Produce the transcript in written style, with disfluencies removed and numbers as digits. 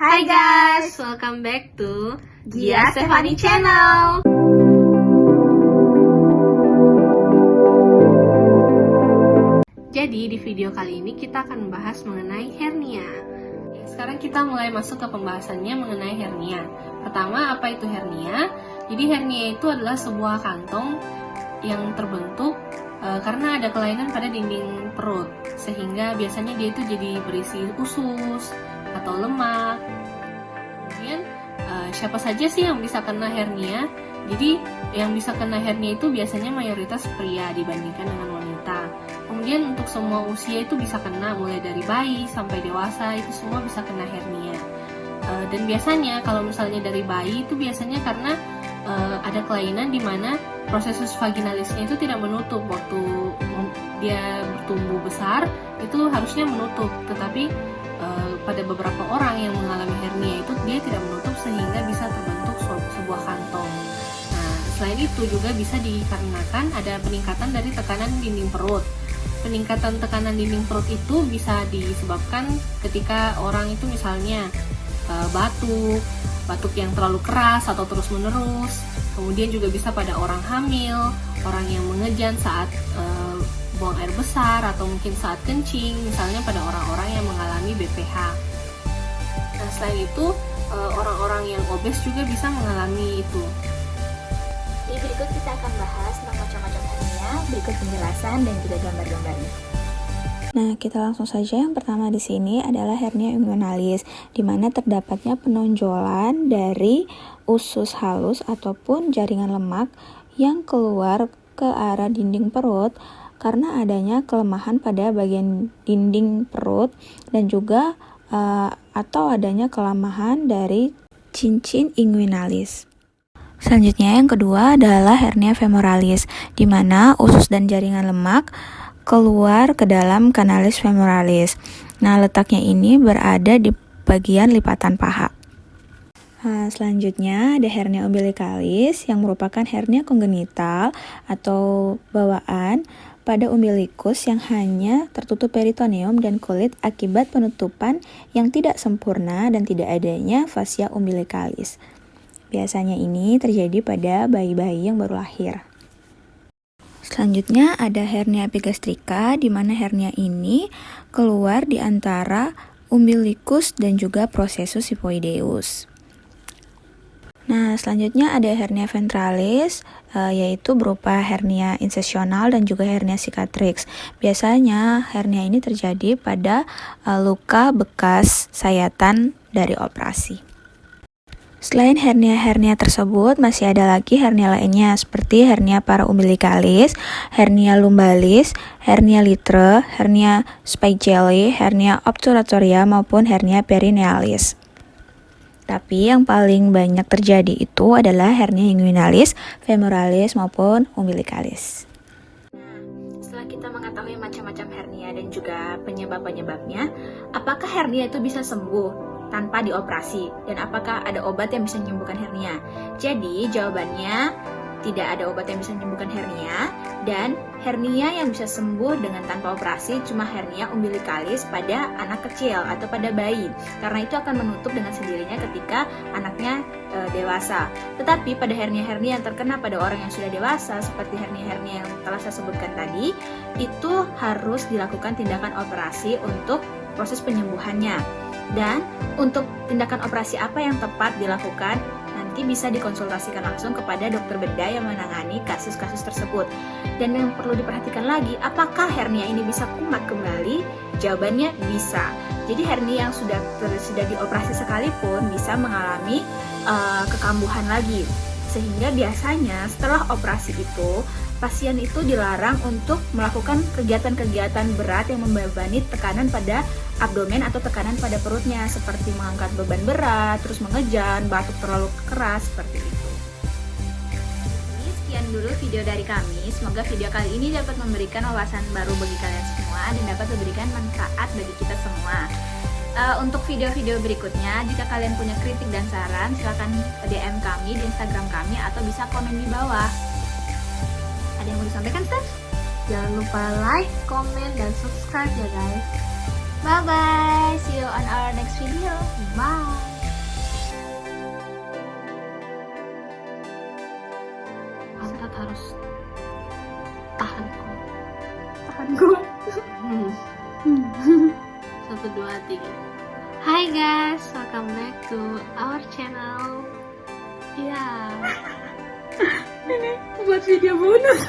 Hai guys, welcome back to Gia Stefani Channel. Jadi di video kali ini kita akan membahas mengenai hernia. Sekarang kita mulai masuk ke pembahasannya mengenai hernia. Pertama, apa itu hernia? Jadi hernia itu adalah sebuah kantong yang terbentuk karena ada kelainan pada dinding perut, sehingga biasanya dia itu jadi berisi usus atau lemak. Kemudian siapa saja sih yang bisa kena hernia? Jadi yang bisa kena hernia itu biasanya mayoritas pria dibandingkan dengan wanita. Kemudian untuk semua usia itu bisa kena, mulai dari bayi sampai dewasa itu semua bisa kena hernia. Dan biasanya kalau misalnya dari bayi itu biasanya karena ada kelainan di mana proses vaginalisnya itu tidak menutup waktu dia bertumbuh besar, itu harusnya menutup, tetapi pada beberapa orang yang mengalami hernia itu dia tidak menutup sehingga bisa terbentuk sebuah kantong. Nah, selain itu juga bisa dikarenakan ada peningkatan dari tekanan dinding perut. Peningkatan tekanan dinding perut itu bisa disebabkan ketika orang itu misalnya batuk yang terlalu keras atau terus-menerus. Kemudian juga bisa pada orang hamil, orang yang mengejan saat buang air besar atau mungkin saat kencing, misalnya pada orang-orang yang mengalami BPH. Nah, selain itu orang-orang yang obes juga bisa mengalami itu. Di berikut kita akan bahas tentang macam-macam hernia, berikut penjelasan dan juga gambar-gambarnya. Nah, kita langsung saja. Yang pertama di sini adalah hernia inguinalis, di mana terdapatnya penonjolan dari usus halus ataupun jaringan lemak yang keluar ke arah dinding perut karena adanya kelemahan pada bagian dinding perut dan juga atau adanya kelemahan dari cincin inguinalis. Selanjutnya yang kedua adalah hernia femoralis, di mana usus dan jaringan lemak keluar ke dalam kanalis femoralis. Nah, letaknya ini berada di bagian lipatan paha. Nah, selanjutnya ada hernia umbilicalis yang merupakan hernia kongenital atau bawaan pada umbilikus yang hanya tertutup peritoneum dan kulit akibat penutupan yang tidak sempurna dan tidak adanya fascia umbilicalis. Biasanya ini terjadi pada bayi-bayi yang baru lahir. Selanjutnya ada hernia epigastrika, di mana hernia ini keluar di antara umbilikus dan juga processus hypoideus. Nah, selanjutnya ada hernia ventralis, yaitu berupa hernia insesional dan juga hernia cicatrix. Biasanya hernia ini terjadi pada luka bekas sayatan dari operasi. Selain hernia-hernia tersebut, masih ada lagi hernia lainnya seperti hernia paraumbilicalis, hernia lumbalis, hernia litre, hernia Spigeli, hernia obturatoria maupun hernia perinealis. Tapi yang paling banyak terjadi itu adalah hernia inguinalis, femoralis maupun umbilicalis. Setelah kita mengetahui macam-macam hernia dan juga penyebab-penyebabnya, apakah hernia itu bisa sembuh tanpa dioperasi, dan apakah ada obat yang bisa menyembuhkan hernia? Jadi jawabannya tidak ada obat yang bisa menyembuhkan hernia, dan hernia yang bisa sembuh dengan tanpa operasi cuma hernia umbilicalis pada anak kecil atau pada bayi, karena itu akan menutup dengan sendirinya ketika anaknya dewasa. Tetapi pada hernia-hernia yang terkena pada orang yang sudah dewasa seperti hernia-hernia yang telah saya sebutkan tadi, itu harus dilakukan tindakan operasi untuk proses penyembuhannya. Dan untuk tindakan operasi apa yang tepat dilakukan, nanti bisa dikonsultasikan langsung kepada dokter bedah yang menangani kasus-kasus tersebut. Dan yang perlu diperhatikan lagi, apakah hernia ini bisa kumat kembali? Jawabannya bisa. Jadi hernia yang sudah dioperasi sekalipun bisa mengalami kekambuhan lagi. Sehingga biasanya setelah operasi itu, pasien itu dilarang untuk melakukan kegiatan-kegiatan berat yang membebani tekanan pada abdomen atau tekanan pada perutnya, seperti mengangkat beban berat, terus mengejan, batuk terlalu keras, seperti itu. Jadi sekian dulu video dari kami. Semoga video kali ini dapat memberikan wawasan baru bagi kalian semua dan dapat memberikan manfaat bagi kita semua. Untuk video-video berikutnya, jika kalian punya kritik dan saran, silakan DM kami di Instagram kami atau bisa komen di bawah. Ada yang mau disampaikan, Steph? Jangan lupa like, comment, dan subscribe ya guys. Bye-bye. See you on our next video. Bye. harus tahan kuat. Tahan kuat. Satu, dua, tiga. Hai guys, welcome back to our channel. Ya, Ini buat video bonus.